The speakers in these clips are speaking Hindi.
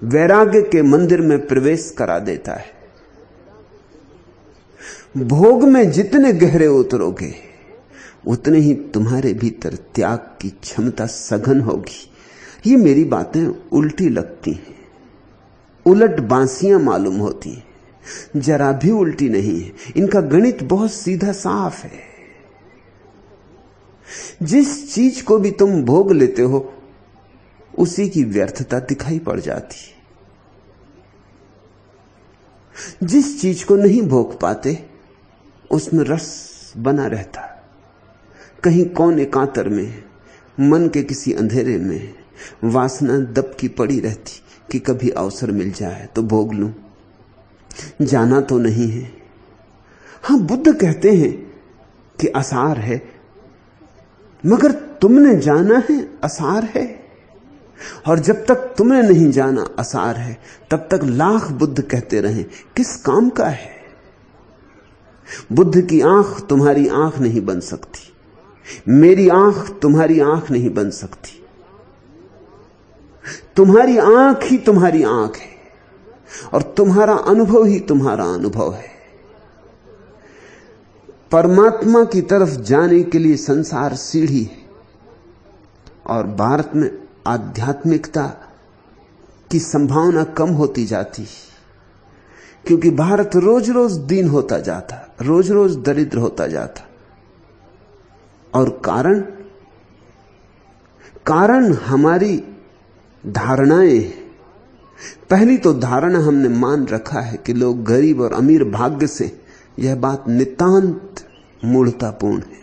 वैराग्य के मंदिर में प्रवेश करा देता है। भोग में जितने गहरे उतरोगे उतने ही तुम्हारे भीतर त्याग की क्षमता सघन होगी। ये मेरी बातें उल्टी लगती हैं, उलट बांसियां मालूम होती हैं, जरा भी उल्टी नहीं है। इनका गणित बहुत सीधा साफ है। जिस चीज को भी तुम भोग लेते हो उसी की व्यर्थता दिखाई पड़ जाती है। जिस चीज को नहीं भोग पाते उसमें रस बना रहता। कहीं कौन एकांतर में, मन के किसी अंधेरे में वासना दबकी पड़ी रहती कि कभी अवसर मिल जाए तो भोग लूं। जाना तो नहीं है। हां, बुद्ध कहते हैं कि आसार है, मगर तुमने जाना है आसार है। और जब तक तुमने नहीं जाना आसार है, तब तक लाख बुद्ध कहते रहें किस काम का है। बुद्ध की आंख तुम्हारी आंख नहीं बन सकती, मेरी आंख तुम्हारी आंख नहीं बन सकती। तुम्हारी आंख ही तुम्हारी आंख है और तुम्हारा अनुभव ही तुम्हारा अनुभव है। परमात्मा की तरफ जाने के लिए संसार सीढ़ी है और भारत में आध्यात्मिकता की संभावना कम होती जाती, क्योंकि भारत रोज रोज दीन होता जाता, रोज रोज दरिद्र होता जाता। और कारण हमारी धारणाएं। पहली तो धारणा हमने मान रखा है कि लोग गरीब और अमीर भाग्य से। यह बात नितांत मूढ़तापूर्ण है।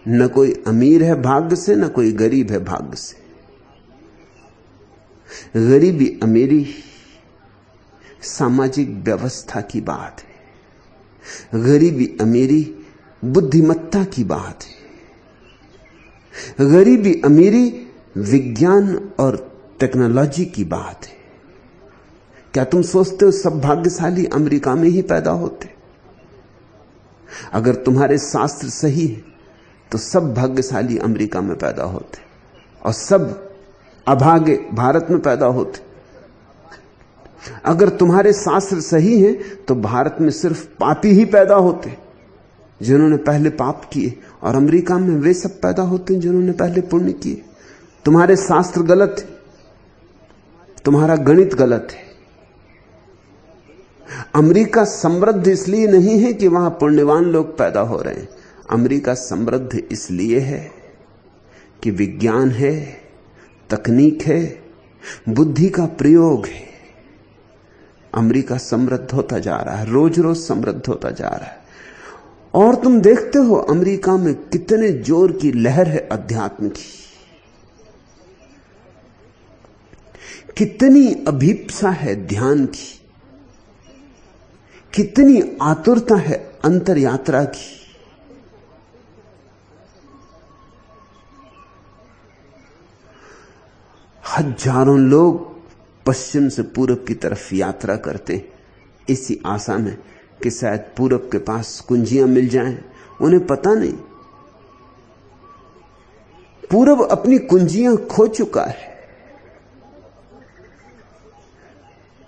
न कोई अमीर है भाग्य से, न कोई गरीब है भाग्य से। गरीबी अमीरी सामाजिक व्यवस्था की बात है। गरीबी अमीरी बुद्धिमत्ता की बात है। गरीबी अमीरी विज्ञान और टेक्नोलॉजी की बात है। क्या तुम सोचते हो सब भाग्यशाली अमेरिका में ही पैदा होते? अगर तुम्हारे शास्त्र सही है तो सब भाग्यशाली अमेरिका में पैदा होते और सब अभागे भारत में पैदा होते। अगर तुम्हारे शास्त्र सही हैं तो भारत में सिर्फ पापी ही पैदा होते जिन्होंने पहले पाप किए, और अमेरिका में वे सब पैदा होते हैं जिन्होंने पहले पुण्य किए। तुम्हारे शास्त्र गलत है, तुम्हारा गणित गलत है। अमेरिका समृद्ध इसलिए नहीं है कि वहां पुण्यवान लोग पैदा हो रहे हैं। अमेरिका समृद्ध इसलिए है कि विज्ञान है, तकनीक है, बुद्धि का प्रयोग है। अमेरिका समृद्ध होता जा रहा है, रोज रोज समृद्ध होता जा रहा है। और तुम देखते हो अमेरिका में कितने जोर की लहर है अध्यात्म की, कितनी अभीप्सा है ध्यान की, कितनी आतुरता है अंतर यात्रा की। हजारों लोग पश्चिम से पूरब की तरफ यात्रा करते हैं इसी आशा में कि शायद पूरब के पास कुंजियां मिल जाएं। उन्हें पता नहीं पूरब अपनी कुंजियां खो चुका है।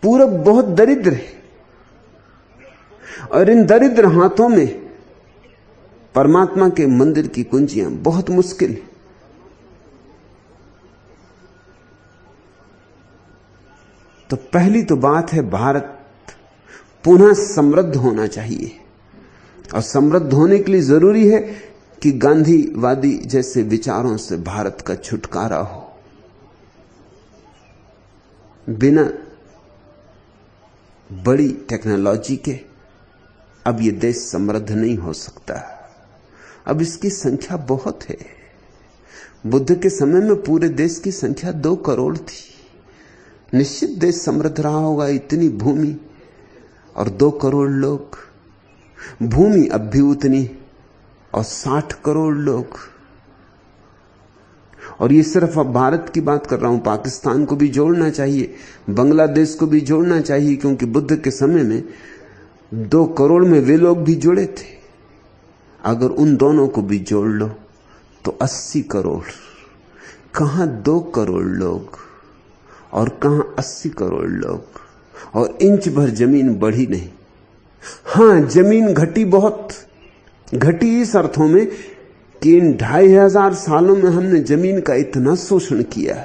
पूरब बहुत दरिद्र है और इन दरिद्र हाथों में परमात्मा के मंदिर की कुंजियां बहुत मुश्किल है। तो पहली तो बात है, भारत पुनः समृद्ध होना चाहिए। और समृद्ध होने के लिए जरूरी है कि गांधीवादी जैसे विचारों से भारत का छुटकारा हो। बिना बड़ी टेक्नोलॉजी के अब यह देश समृद्ध नहीं हो सकता। अब इसकी संख्या बहुत है। बुद्ध के समय में पूरे देश की संख्या 2 करोड़ थी। निश्चित देश समृद्ध रहा होगा, इतनी भूमि और 2 करोड़ लोग। भूमि अब भी उतनी और 60 करोड़ लोग। और ये सिर्फ अब भारत की बात कर रहा हूं, पाकिस्तान को भी जोड़ना चाहिए, बांग्लादेश को भी जोड़ना चाहिए, क्योंकि बुद्ध के समय में 2 करोड़ में वे लोग भी जुड़े थे। अगर उन दोनों को भी जोड़ लो तो 80 करोड़, कहां 2 करोड़ लोग और कहां 80 करोड़ लोग, और इंच भर जमीन बढ़ी नहीं। हां, जमीन घटी बहुत, घटी इस अर्थों में कि इन 2500 सालों में हमने जमीन का इतना शोषण किया,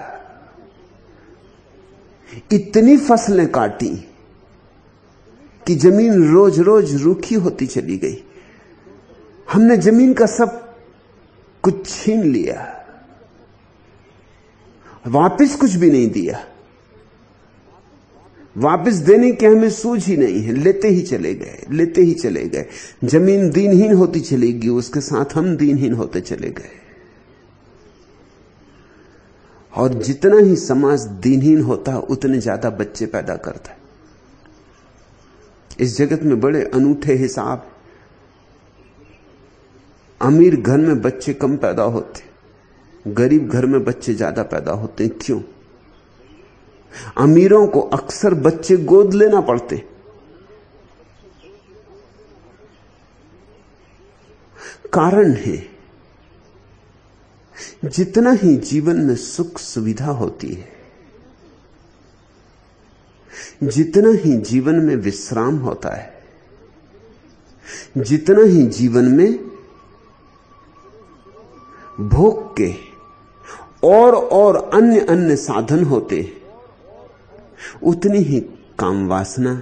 इतनी फसलें काटी कि जमीन रोज रोज रूखी होती चली गई। हमने जमीन का सब कुछ छीन लिया, वापस कुछ भी नहीं दिया। वापस देने की हमें सूझ ही नहीं है, लेते ही चले गए, लेते ही चले गए। जमीन दीनहीन होती चलेगी, उसके साथ हम दीनहीन होते चले गए। और जितना ही समाज दीनहीन होता है उतने ज्यादा बच्चे पैदा करता है। इस जगत में बड़े अनूठे हिसाब। अमीर घर में बच्चे कम पैदा होते, गरीब घर में बच्चे ज्यादा पैदा होते हैं। क्यों? अमीरों को अक्सर बच्चे गोद लेना पड़ते। कारण है, जितना ही जीवन में सुख सुविधा होती है, जितना ही जीवन में विश्राम होता है, जितना ही जीवन में भोग के और अन्य अन्य साधन होते, उतनी ही काम वासना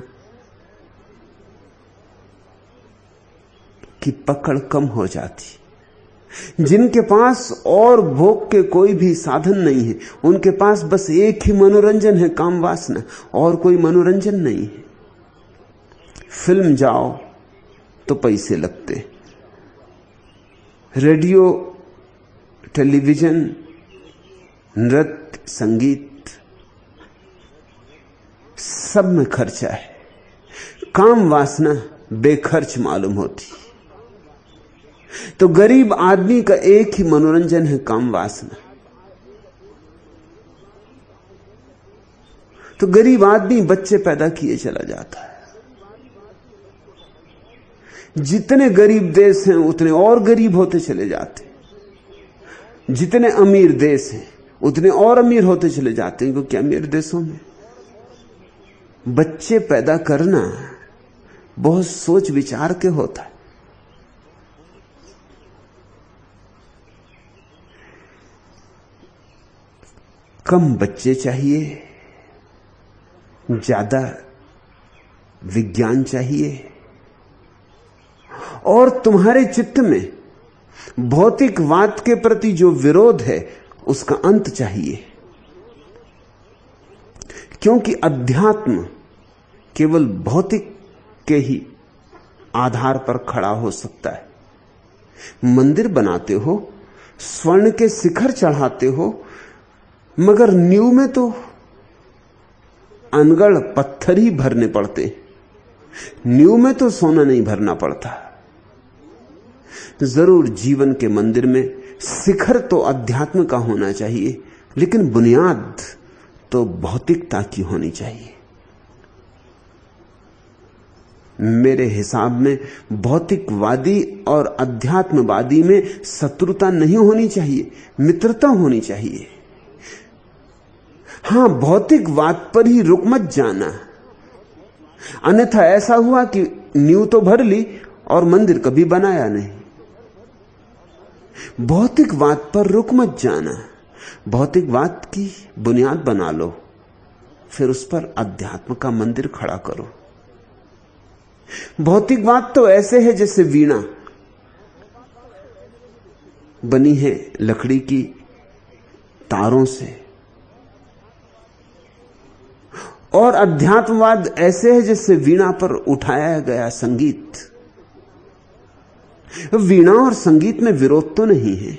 की पकड़ कम हो जाती। जिनके पास और भोग के कोई भी साधन नहीं है, उनके पास बस एक ही मनोरंजन है, काम वासना, और कोई मनोरंजन नहीं है। फिल्म जाओ तो पैसे लगते, रेडियो, टेलीविजन, नृत्य, संगीत, सब में खर्चा है। काम वासना बेखर्च मालूम होती। तो गरीब आदमी का एक ही मनोरंजन है, काम वासना। तो गरीब आदमी बच्चे पैदा किए चला जाता है। जितने गरीब देश हैं उतने और गरीब होते चले जाते, जितने अमीर देश हैं उतने और अमीर होते चले जाते हैं। क्योंकि अमीर देशों में बच्चे पैदा करना बहुत सोच विचार के होता है। कम बच्चे चाहिए, ज्यादा विज्ञान चाहिए, और तुम्हारे चित्त में भौतिकवाद के प्रति जो विरोध है उसका अंत चाहिए। क्योंकि अध्यात्म केवल भौतिक के ही आधार पर खड़ा हो सकता है। मंदिर बनाते हो, स्वर्ण के शिखर चढ़ाते हो, मगर नींव में तो अनगढ़ पत्थर ही भरने पड़ते, नींव में तो सोना नहीं भरना पड़ता। जरूर जीवन के मंदिर में शिखर तो अध्यात्म का होना चाहिए, लेकिन बुनियाद तो भौतिकता की होनी चाहिए। मेरे हिसाब में भौतिकवादी और अध्यात्मवादी में शत्रुता नहीं होनी चाहिए, मित्रता होनी चाहिए। हां, भौतिकवाद पर ही रुक मत जाना, अन्यथा ऐसा हुआ कि नींव तो भर ली और मंदिर कभी बनाया नहीं। भौतिकवाद पर रुक मत जाना, भौतिकवाद की बुनियाद बना लो, फिर उस पर अध्यात्म का मंदिर खड़ा करो। भौतिकवाद तो ऐसे है जैसे वीणा बनी है लकड़ी की तारों से, और अध्यात्मवाद ऐसे है जैसे वीणा पर उठाया गया संगीत। वीणा और संगीत में विरोध तो नहीं है।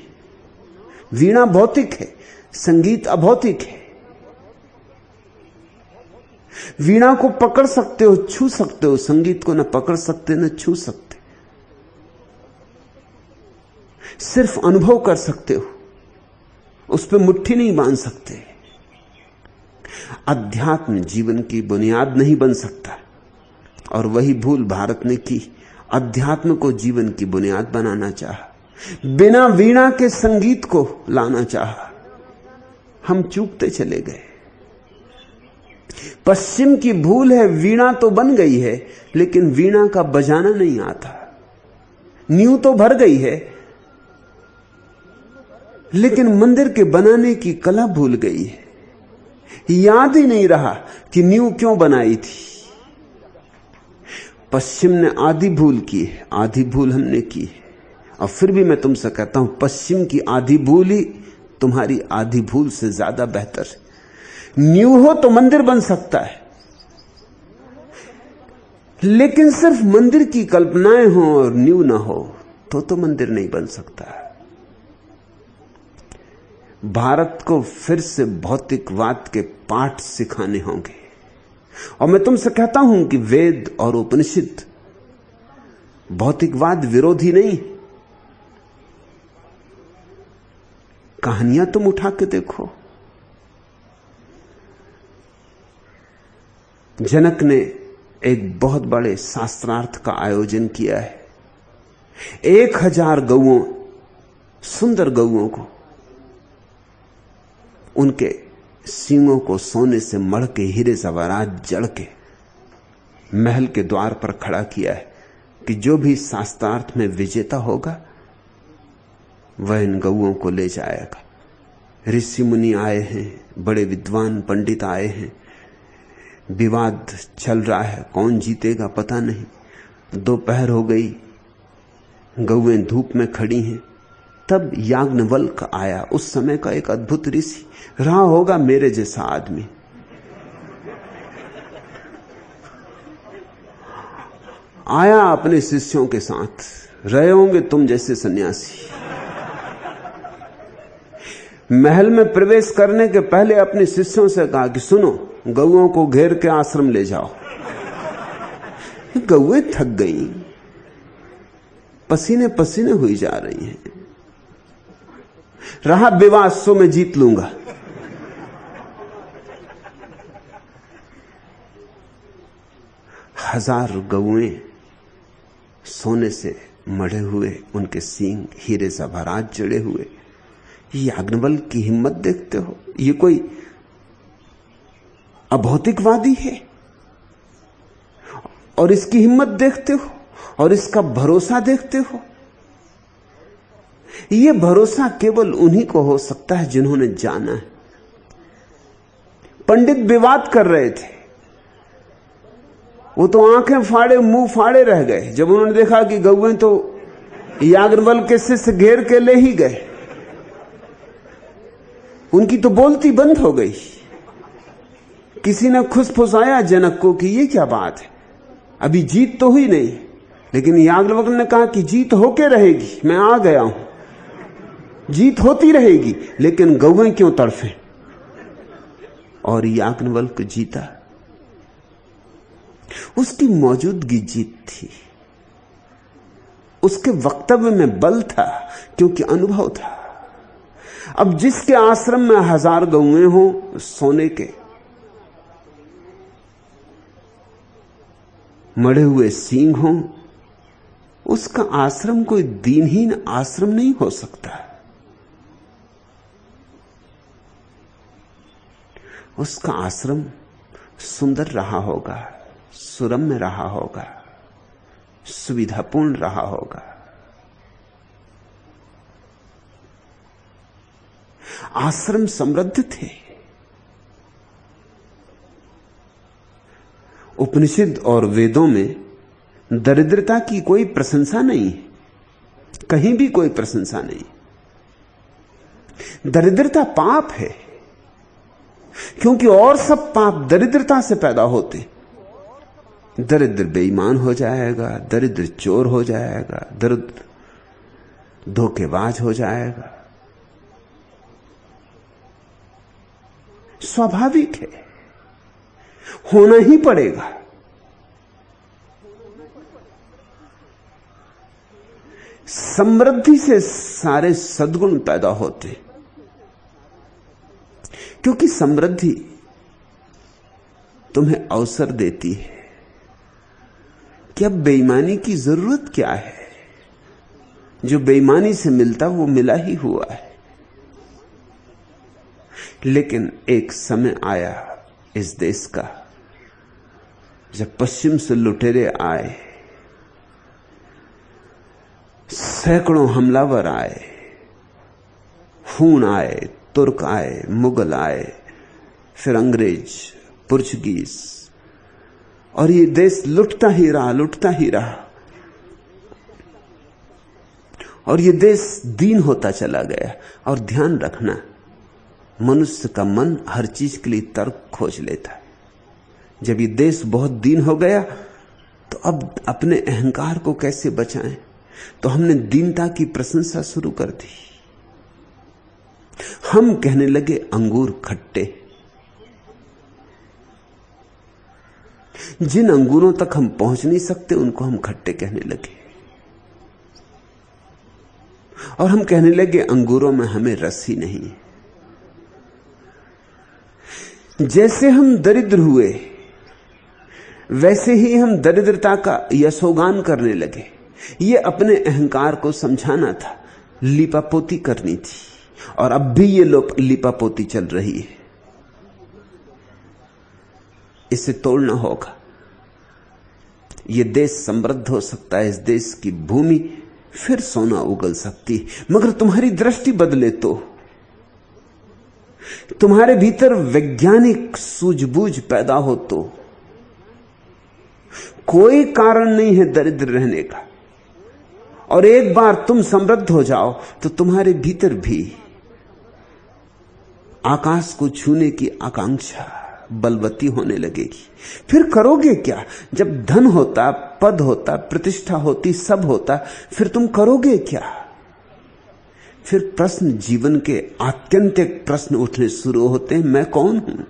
वीणा भौतिक है, संगीत अभौतिक है। वीणा को पकड़ सकते हो, छू सकते हो, संगीत को न पकड़ सकते न छू सकते, सिर्फ अनुभव कर सकते हो, उस पर मुट्ठी नहीं बांध सकते। अध्यात्म जीवन की बुनियाद नहीं बन सकता, और वही भूल भारत ने की। अध्यात्म को जीवन की बुनियाद बनाना चाहा, बिना वीणा के संगीत को लाना चाहा। हम चूकते चले गए। पश्चिम की भूल है, वीणा तो बन गई है लेकिन वीणा का बजाना नहीं आता। नींव तो भर गई है लेकिन मंदिर के बनाने की कला भूल गई है। याद ही नहीं रहा कि नींव क्यों बनाई थी। पश्चिम ने आधी भूल की है, आधी भूल हमने की है। और फिर भी मैं तुमसे कहता हूं, पश्चिम की आधी भूल ही तुम्हारी आधी भूल से ज्यादा बेहतर है। नींव हो तो मंदिर बन सकता है, लेकिन सिर्फ मंदिर की कल्पनाएं हो और नींव ना हो तो मंदिर नहीं बन सकता। भारत को फिर से भौतिकवाद के पाठ सिखाने होंगे। और मैं तुमसे कहता हूं कि वेद और उपनिषद भौतिकवाद विरोधी नहीं। कहानियां तुम उठा के देखो। जनक ने एक बहुत बड़े शास्त्रार्थ का आयोजन किया है। 1000 गौओं, सुंदर गौओं को, उनके सींगों को सोने से मढ़ के, हीरे जवाहरात जड़ के महल के द्वार पर खड़ा किया है कि जो भी शास्त्रार्थ में विजेता होगा वह इन गौओं को ले जाएगा। ऋषि मुनि आए हैं, बड़े विद्वान पंडित आए हैं। विवाद चल रहा है, कौन जीतेगा पता नहीं। दोपहर हो गई, गौएं धूप में खड़ी हैं। तब याज्ञवल्क्य आया, उस समय का एक अद्भुत ऋषि, रहा होगा मेरे जैसा आदमी। आया अपने शिष्यों के साथ, रहे होंगे तुम जैसे सन्यासी। महल में प्रवेश करने के पहले अपने शिष्यों से कहा कि सुनो, गौओं को घेर के आश्रम ले जाओ। गौएं थक गई, पसीने पसीने हुई जा रही हैं। रहा विवाद सो मैं जीत लूंगा। हजार गौएं सोने से मढ़े हुए, उनके सींग हीरे जवाहरात जड़े हुए। याज्ञवल्क्य की हिम्मत देखते हो? ये कोई अभौतिकवादी है? और इसकी हिम्मत देखते हो और इसका भरोसा देखते हो? यह भरोसा केवल उन्हीं को हो सकता है जिन्होंने जाना है। पंडित विवाद कर रहे थे, वो तो आंखें फाड़े मुंह फाड़े रह गए जब उन्होंने देखा कि गौएं तो याज्ञवल्क्य के शिष्य घेर के ले ही गए। उनकी तो बोलती बंद हो गई। किसी ने खुसफुसाया जनक को कि ये क्या बात है, अभी जीत तो हुई नहीं। लेकिन याज्ञवल्क्य ने कहा कि जीत होके रहेगी, मैं आ गया हूं, जीत होती रहेगी, लेकिन गौएं क्यों तड़फे। और याज्ञवल्क्य जीता। उसकी मौजूदगी जीत थी, उसके वक्तव्य में बल था, क्योंकि अनुभव था। अब जिसके आश्रम में 1000 गौएं हो, सोने के मढ़े हुए सींग हो, उसका आश्रम कोई दीनहीन आश्रम नहीं हो सकता। उसका आश्रम सुंदर रहा होगा, सुरम्य रहा होगा, सुविधापूर्ण रहा होगा। आश्रम समृद्ध थे। उपनिषद और वेदों में दरिद्रता की कोई प्रशंसा नहीं, कहीं भी कोई प्रशंसा नहीं। दरिद्रता पाप है, क्योंकि और सब पाप दरिद्रता से पैदा होते। दरिद्र बेईमान हो जाएगा, दरिद्र चोर हो जाएगा, दरिद्र धोखेबाज हो जाएगा। स्वाभाविक है, होना ही पड़ेगा। समृद्धि से सारे सद्गुण पैदा होते, क्योंकि समृद्धि तुम्हें अवसर देती है कि अब बेईमानी की जरूरत क्या है। जो बेईमानी से मिलता वो मिला ही हुआ है। लेकिन एक समय आया इस देश का। जब पश्चिम से लुटेरे आए, सैकड़ों हमलावर आए, खून आए, तुर्क आए, मुगल आए, फिर अंग्रेज, पुर्तगीज, और ये देश लुटता ही रहा, लुटता ही रहा, और ये देश दीन होता चला गया। और ध्यान रखना, मनुष्य का मन हर चीज के लिए तर्क खोज लेता है। जब ये देश बहुत दीन हो गया तो अब अपने अहंकार को कैसे बचाएं, तो हमने दीनता की प्रशंसा शुरू कर दी। हम कहने लगे अंगूर खट्टे। जिन अंगूरों तक हम पहुंच नहीं सकते उनको हम खट्टे कहने लगे, और हम कहने लगे अंगूरों में हमें रस ही नहीं है। जैसे हम दरिद्र हुए वैसे ही हम दरिद्रता का यशोगान करने लगे। ये अपने अहंकार को समझाना था, लीपापोती करनी थी, और अब भी ये लीपापोती चल रही है। इसे तोड़ना होगा। ये देश समृद्ध हो सकता है, इस देश की भूमि फिर सोना उगल सकती है, मगर तुम्हारी दृष्टि बदले तो, तुम्हारे भीतर वैज्ञानिक सूझबूझ पैदा हो तो। कोई कारण नहीं है दरिद्र रहने का, और एक बार तुम समृद्ध हो जाओ तो तुम्हारे भीतर भी आकाश को छूने की आकांक्षा बलवती होने लगेगी। फिर करोगे क्या? जब धन होता, पद होता, प्रतिष्ठा होती, सब होता, फिर तुम करोगे क्या? फिर प्रश्न, जीवन के आत्यंतिक प्रश्न उठने शुरू होते हैं। मैं कौन हूं?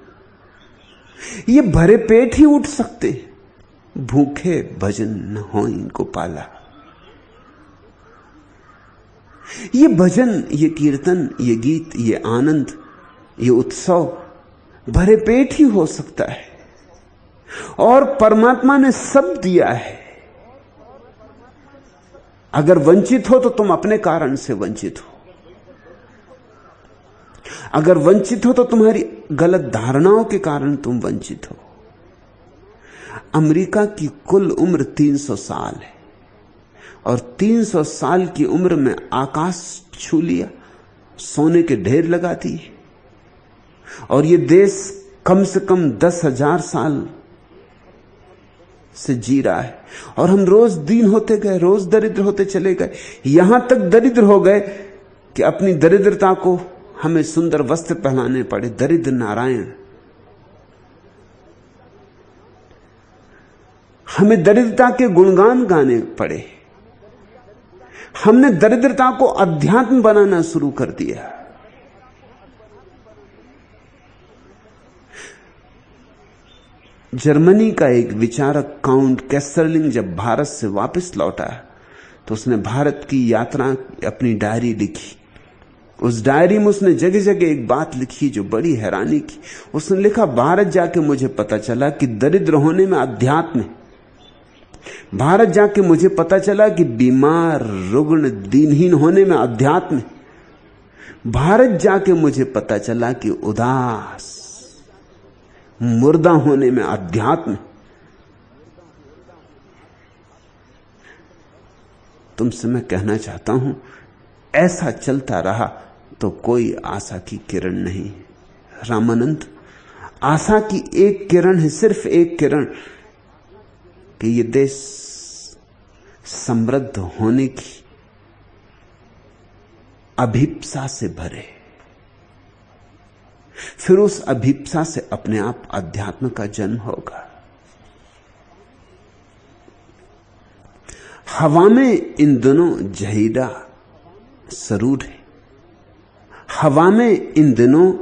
ये भरे पेट ही उठ सकते, भूखे भजन न हो इनको पाला। ये भजन, ये कीर्तन, ये गीत, ये आनंद, ये उत्सव भरे पेट ही हो सकता है, और परमात्मा ने सब दिया है। अगर वंचित हो तो तुम अपने कारण से वंचित हो, अगर वंचित हो तो तुम्हारी गलत धारणाओं के कारण तुम वंचित हो। अमेरिका की कुल उम्र 300 साल है, और 300 साल की उम्र में आकाश छू लिया, सोने के ढेर लगा दिए, और यह देश कम से कम 10,000 साल से जी रहा है, और हम रोज दीन होते गए, रोज दरिद्र होते चले गए, यहां तक दरिद्र हो गए कि अपनी दरिद्रता को हमें सुंदर वस्त्र पहनाने पड़े। दरिद्र नारायण, हमें दरिद्रता के गुणगान गाने पड़े। हमने दरिद्रता को अध्यात्म बनाना शुरू कर दिया। जर्मनी का एक विचारक काउंट कैसरलिंग जब भारत से वापस लौटा तो उसने भारत की यात्रा अपनी डायरी लिखी। उस डायरी में उसने जगह जगह एक बात लिखी जो बड़ी हैरानी की। उसने लिखा, भारत जाके मुझे पता चला कि दरिद्र होने में अध्यात्म है। भारत जाके मुझे पता चला कि बीमार, रुग्ण, दीनहीन होने में अध्यात्म है। भारत जाके मुझे पता चला कि उदास, मुर्दा होने में अध्यात्म। तुमसे मैं कहना चाहता हूं, ऐसा चलता रहा तो कोई आशा की किरण नहीं। रामानंद, आशा की एक किरण है, सिर्फ एक किरण, कि ये देश समृद्ध होने की अभिप्सा से भरे। फिर उस अभिप्सा से अपने आप अध्यात्म का जन्म होगा। हवा में इन दिनों जहरीला सरूर है, हवा में इन दिनों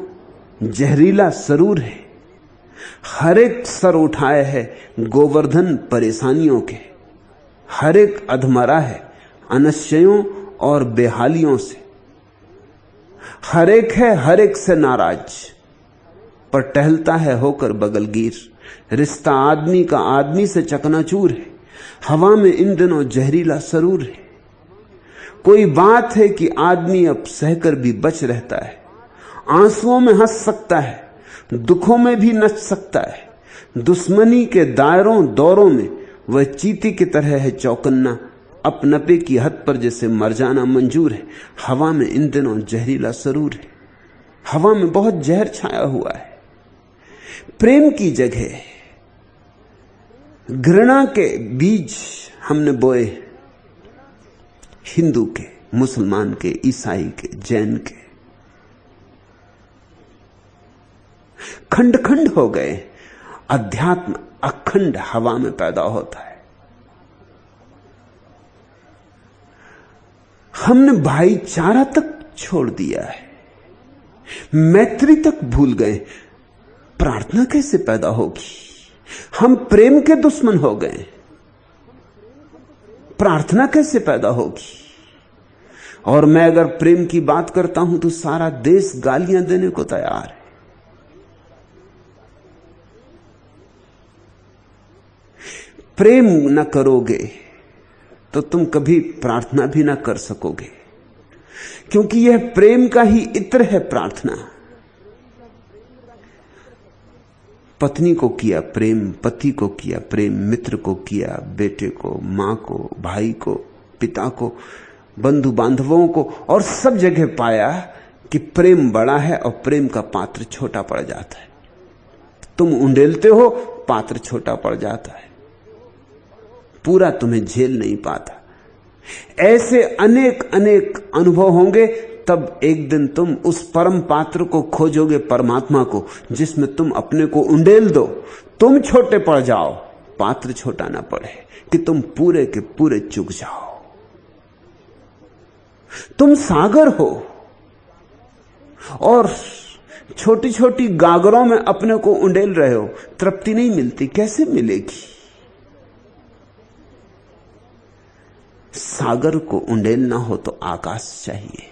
जहरीला सरूर है। हर एक सर उठाए है गोवर्धन परेशानियों के, हर एक अधमरा है अनिश्चयों और बेहालियों से। हर एक से नाराज, पर टहलता है होकर बगलगीर। रिश्ता आदमी का आदमी से चकनाचूर है। हवा में इन दिनों जहरीला सरूर है। कोई बात है कि आदमी अब सहकर भी बच रहता है, आंसुओं में हंस सकता है, दुखों में भी नच सकता है। दुश्मनी के दायरों दौरों में वह चीती की तरह है चौकन्ना। अपनपे की हद पर जैसे मर जाना मंजूर है। हवा में इन दिनों जहरीला सरूर है। हवा में बहुत जहर छाया हुआ है। प्रेम की जगह घृणा के बीज हमने बोए, हिंदू के, मुसलमान के, ईसाई के, जैन के। खंड खंड हो गए। अध्यात्म अखंड हवा में पैदा होता है। हमने भाईचारा तक छोड़ दिया है, मैत्री तक भूल गए। प्रार्थना कैसे पैदा होगी? हम प्रेम के दुश्मन हो गए। प्रार्थना कैसे पैदा होगी? और मैं अगर प्रेम की बात करता हूं तो सारा देश गालियां देने को तैयार है। प्रेम न करोगे तो तुम कभी प्रार्थना भी न कर सकोगे, क्योंकि यह प्रेम का ही इत्र है। प्रार्थना पत्नी को किया प्रेम, पति को किया प्रेम, मित्र को किया, बेटे को, मां को, भाई को, पिता को, बंधु बांधवों को, और सब जगह पाया कि प्रेम बड़ा है और प्रेम का पात्र छोटा पड़ जाता है। तुम उंडेलते हो, पात्र छोटा पड़ जाता है, पूरा तुम्हें झेल नहीं पाता। ऐसे अनेक अनेक अनुभव होंगे, तब एक दिन तुम उस परम पात्र को खोजोगे, परमात्मा को, जिसमें तुम अपने को उंडेल दो। तुम छोटे पड़ जाओ, पात्र छोटा ना पड़े, कि तुम पूरे के पूरे चुक जाओ। तुम सागर हो और छोटी छोटी गागरों में अपने को उंडेल रहे हो, तृप्ति नहीं मिलती। कैसे मिलेगी? सागर को उंडेलना हो तो आकाश चाहिए,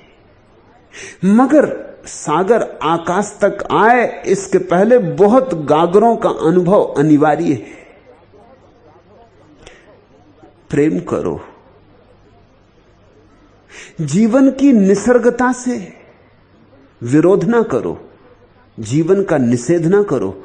मगर सागर आकाश तक आए इसके पहले बहुत गागरों का अनुभव अनिवार्य है। प्रेम करो, जीवन की निसर्गता से विरोध ना करो, जीवन का निषेध ना करो,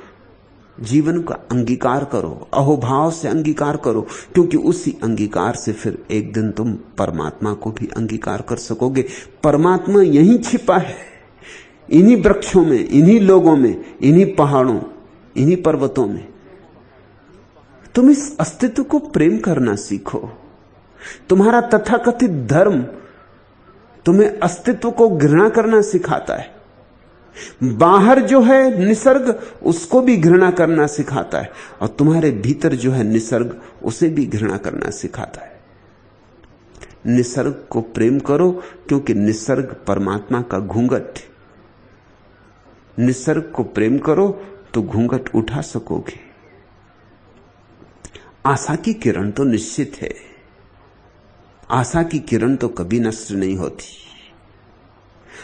जीवन का अंगीकार करो, अहोभाव से अंगीकार करो, क्योंकि उसी अंगीकार से फिर एक दिन तुम परमात्मा को भी अंगीकार कर सकोगे। परमात्मा यहीं छिपा है, इन्हीं वृक्षों में, इन्हीं लोगों में, इन्हीं पहाड़ों, इन्हीं पर्वतों में। तुम इस अस्तित्व को प्रेम करना सीखो। तुम्हारा तथाकथित धर्म तुम्हें अस्तित्व को घृणा करना सिखाता है। बाहर जो है निसर्ग, उसको भी घृणा करना सिखाता है, और तुम्हारे भीतर जो है निसर्ग, उसे भी घृणा करना सिखाता है। निसर्ग को प्रेम करो, क्योंकि निसर्ग परमात्मा का घूंघट। निसर्ग को प्रेम करो तो घूंघट उठा सकोगे। आशा की किरण तो निश्चित है, आशा की किरण तो कभी नष्ट नहीं होती।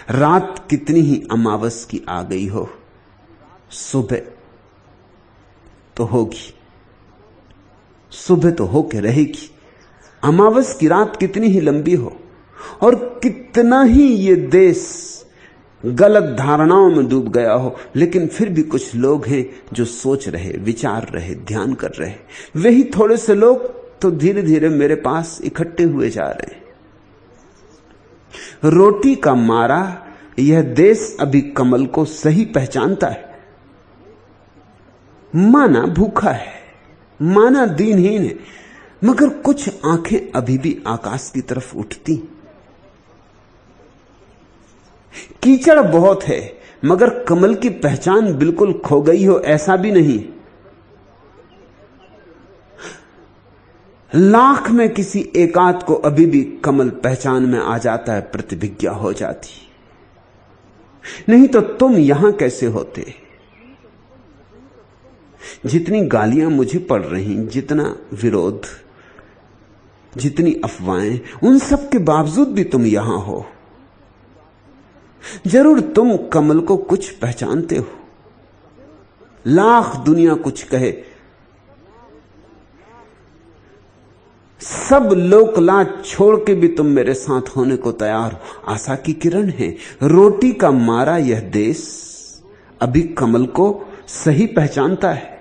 रात कितनी ही अमावस की आ गई हो, सुबह तो होगी, सुबह तो होके रहेगी। अमावस की रात कितनी ही लंबी हो, और कितना ही ये देश गलत धारणाओं में डूब गया हो, लेकिन फिर भी कुछ लोग हैं जो सोच रहे, विचार रहे, ध्यान कर रहे। वही थोड़े से लोग तो धीरे धीरे मेरे पास इकट्ठे हुए जा रहे हैं। रोटी का मारा यह देश अभी कमल को सही पहचानता है। माना भूखा है, माना दीनहीन है, मगर कुछ आंखें अभी भी आकाश की तरफ उठती। कीचड़ बहुत है, मगर कमल की पहचान बिल्कुल खो गई हो ऐसा भी नहीं। लाख में किसी एकाध को अभी भी कमल पहचान में आ जाता है, प्रतिभिज्ञा हो जाती। नहीं तो तुम यहां कैसे होते? जितनी गालियां मुझे पड़ रही, जितना विरोध, जितनी अफवाहें, उन सब के बावजूद भी तुम यहां हो। जरूर तुम कमल को कुछ पहचानते हो। लाख दुनिया कुछ कहे, सब लोक लाज छोड़ के भी तुम मेरे साथ होने को तैयार हो। आशा की किरण है। रोटी का मारा यह देश अभी कमल को सही पहचानता है।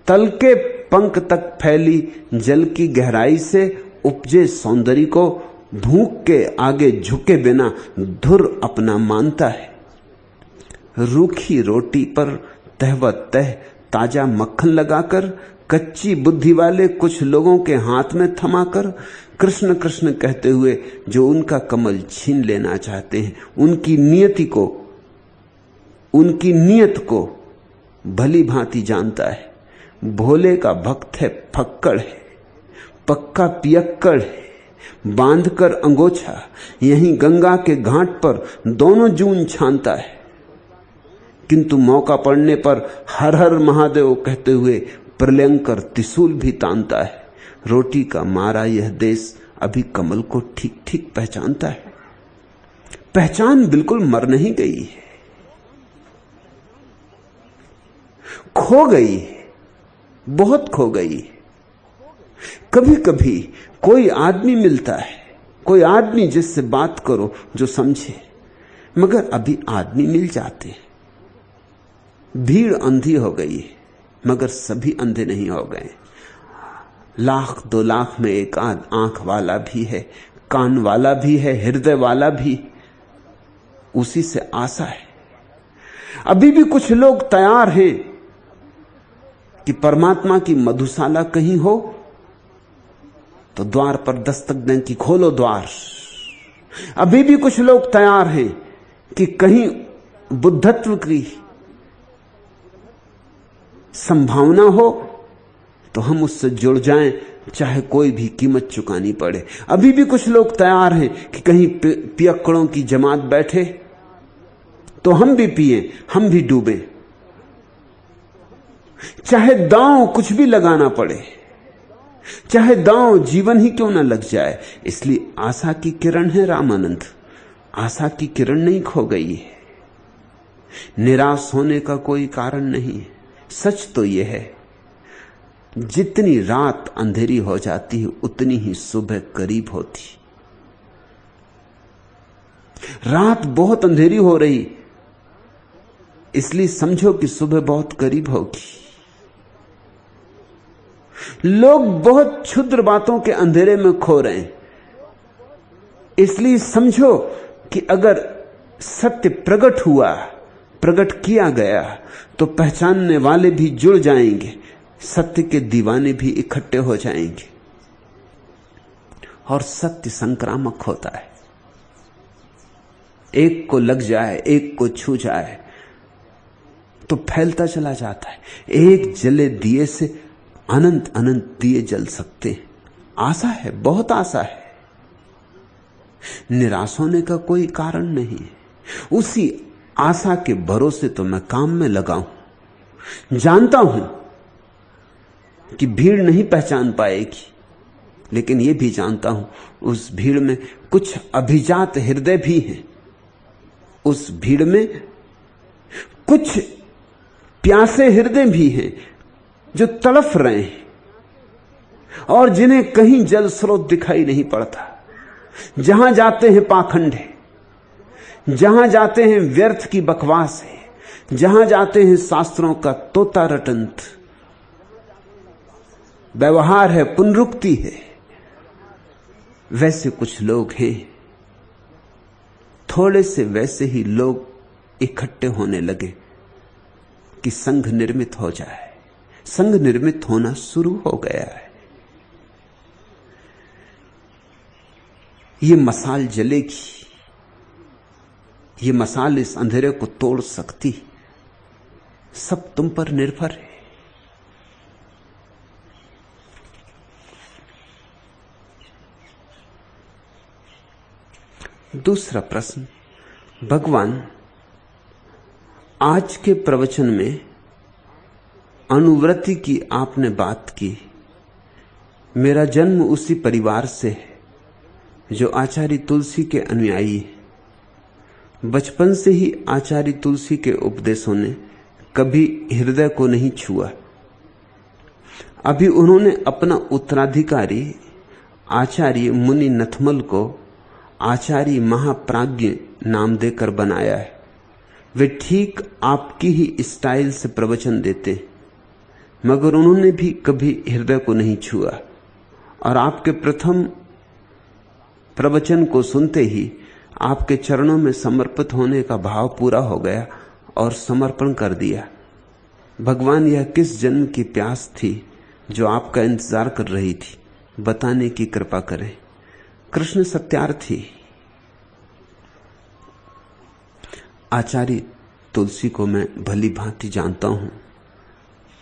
तल के पंख तक फैली जल की गहराई से उपजे सौंदर्य को भूख के आगे झुके बिना धुर अपना मानता है। रूखी रोटी पर तह ताजा मक्खन लगाकर कच्ची बुद्धि वाले कुछ लोगों के हाथ में थमाकर कृष्ण कृष्ण कहते हुए जो उनका कमल छीन लेना चाहते हैं, उनकी नीयत को भली भांति जानता है। भोले का भक्त है, फक्कड़ है, पक्का पियक्कड़ है, बांधकर अंगोछा यहीं गंगा के घाट पर दोनों जून छानता है, किंतु मौका पड़ने पर हर हर महादेव कहते हुए प्रलयंकर त्रिशूल भी तानता है। रोटी का मारा यह देश अभी कमल को ठीक ठीक पहचानता है। पहचान बिल्कुल मर नहीं गई है, खो गई है, बहुत खो गई है। कभी कभी कोई आदमी मिलता है, कोई आदमी जिससे बात करो जो समझे, मगर अभी आदमी मिल जाते हैं। भीड़ अंधी हो गई है, मगर सभी अंधे नहीं हो गए। 1,00,000 2 लाख में एक आध आंख वाला भी है, कान वाला भी है, हृदय वाला भी, उसी से आशा है। अभी भी कुछ लोग तैयार हैं कि परमात्मा की मधुशाला कहीं हो तो द्वार पर दस्तक दें कि खोलो द्वार। अभी भी कुछ लोग तैयार हैं कि कहीं बुद्धत्व की संभावना हो तो हम उससे जुड़ जाएं, चाहे कोई भी कीमत चुकानी पड़े। अभी भी कुछ लोग तैयार हैं कि कहीं पियक्कड़ों की जमात बैठे तो हम भी पिए, हम भी डूबें, चाहे दांव कुछ भी लगाना पड़े, चाहे दांव जीवन ही क्यों ना लग जाए। इसलिए आशा की किरण है रामानंद, आशा की किरण नहीं खो गई है। निराश होने का कोई कारण नहीं है। सच तो यह है, जितनी रात अंधेरी हो जाती है उतनी ही सुबह करीब होती। रात बहुत अंधेरी हो रही, इसलिए समझो कि सुबह बहुत करीब होगी। लोग बहुत क्षुद्र बातों के अंधेरे में खो रहे हैं, इसलिए समझो कि अगर सत्य प्रकट हुआ, प्रकट किया गया, तो पहचानने वाले भी जुड़ जाएंगे, सत्य के दीवाने भी इकट्ठे हो जाएंगे। और सत्य संक्रामक होता है, एक को लग जाए, एक को छू जाए तो फैलता चला जाता है। एक जले दिए से अनंत अनंत दिए जल सकते हैं। आशा है, बहुत आशा है, निराश होने का कोई कारण नहीं है। उसी आशा के भरोसे तो मैं काम में लगा हूं। जानता हूं कि भीड़ नहीं पहचान पाएगी, लेकिन यह भी जानता हूं उस भीड़ में कुछ अभिजात हृदय भी हैं। उस भीड़ में कुछ प्यासे हृदय भी हैं जो तड़फ रहे हैं और जिन्हें कहीं जल स्रोत दिखाई नहीं पड़ता। जहां जाते हैं पाखंड है, जहां जाते हैं व्यर्थ की बकवास है, जहां जाते हैं शास्त्रों का तोता रटंत व्यवहार है, पुनरुक्ति है। वैसे कुछ लोग हैं, थोड़े से वैसे ही लोग इकट्ठे होने लगे कि संघ निर्मित हो जाए। संघ निर्मित होना शुरू हो गया है। ये मसाल जलेगी, ये मसाल इस अंधेरे को तोड़ सकती। सब तुम पर निर्भर है। दूसरा प्रश्न, भगवान आज के प्रवचन में अनुवृत्ति की आपने बात की। मेरा जन्म उसी परिवार से है जो आचार्य तुलसी के अनुयायी है। बचपन से ही आचार्य तुलसी के उपदेशों ने कभी हृदय को नहीं छुआ। अभी उन्होंने अपना उत्तराधिकारी आचार्य मुनि नथमल को आचार्य महाप्राज्ञ नाम देकर बनाया है। वे ठीक आपकी ही स्टाइल से प्रवचन देते, मगर उन्होंने भी कभी हृदय को नहीं छुआ, और आपके प्रथम प्रवचन को सुनते ही आपके चरणों में समर्पित होने का भाव पूरा हो गया और समर्पण कर दिया। भगवान, यह किस जन्म की प्यास थी जो आपका इंतजार कर रही थी, बताने की कृपा करें। कृष्ण सत्यार्थी। आचार्य तुलसी को मैं भली भांति जानता हूं।